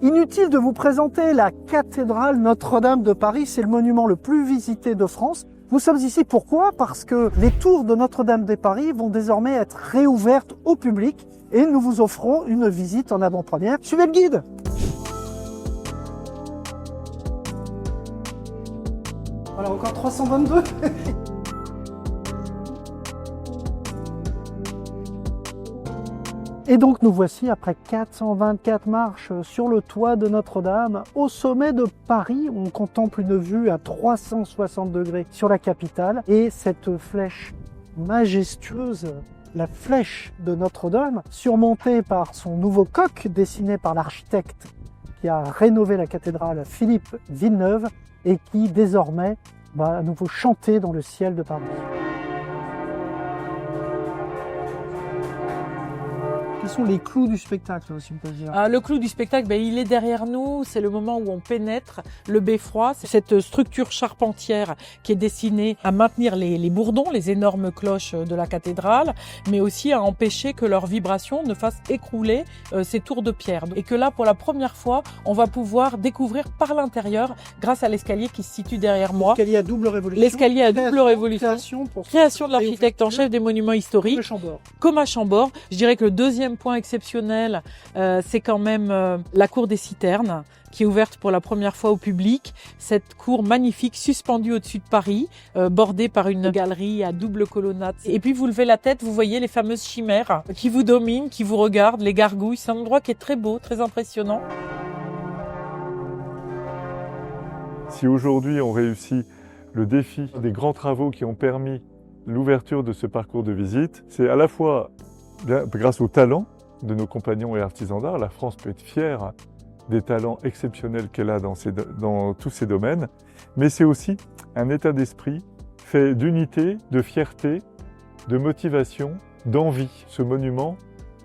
Inutile de vous présenter la cathédrale Notre-Dame de Paris, c'est le monument le plus visité de France. Nous sommes ici pourquoi? Parce que les tours de Notre-Dame de Paris vont désormais être réouvertes au public et nous vous offrons une visite en avant-première. Suivez le guide! Voilà, encore 322. Et donc nous voici après 424 marches sur le toit de Notre-Dame, au sommet de Paris. On contemple une vue à 360 degrés sur la capitale et cette flèche majestueuse, la flèche de Notre-Dame, surmontée par son nouveau coq dessiné par l'architecte qui a rénové la cathédrale, Philippe Villeneuve, et qui désormais va à nouveau chanter dans le ciel de Paris. Quels sont les clous du spectacle, si on peut dire? Le clou du spectacle, il est derrière nous. C'est le moment où on pénètre le beffroi. C'est cette structure charpentière qui est destinée à maintenir les bourdons, les énormes cloches de la cathédrale, mais aussi à empêcher que leur vibration ne fasse écrouler ces tours de pierre. Et que là, pour la première fois, on va pouvoir découvrir par l'intérieur, grâce à l'escalier qui se situe derrière moi. L'escalier à double révolution. L'escalier à double révolution. Création de l'architecte en chef des monuments historiques. Comme à Chambord. Je dirais que le deuxième point exceptionnel, c'est quand même la cour des Citernes, qui est ouverte pour la première fois au public. Cette cour magnifique suspendue au-dessus de Paris, bordée par une galerie à double colonnade. Et puis vous levez la tête, vous voyez les fameuses chimères qui vous dominent, qui vous regardent, les gargouilles. C'est un endroit qui est très beau, très impressionnant. Si aujourd'hui on réussit le défi des grands travaux qui ont permis l'ouverture de ce parcours de visite, c'est à la fois grâce au talent de nos compagnons et artisans d'art. La France peut être fière des talents exceptionnels qu'elle a dans tous ces domaines, mais c'est aussi un état d'esprit fait d'unité, de fierté, de motivation, d'envie. Ce monument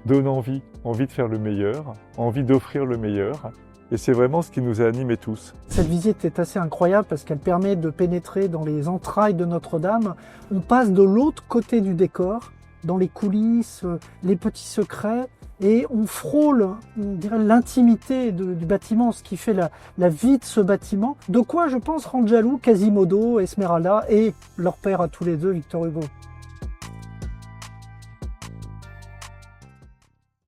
donne envie de faire le meilleur, envie d'offrir le meilleur. Et c'est vraiment ce qui nous a animés tous. Cette visite est assez incroyable parce qu'elle permet de pénétrer dans les entrailles de Notre-Dame. On passe de l'autre côté du décor, dans les coulisses, les petits secrets, et on frôle, on dirait, l'intimité du bâtiment, ce qui fait la vie de ce bâtiment. De quoi, je pense, rendre jaloux Quasimodo, Esmeralda et leur père à tous les deux, Victor Hugo.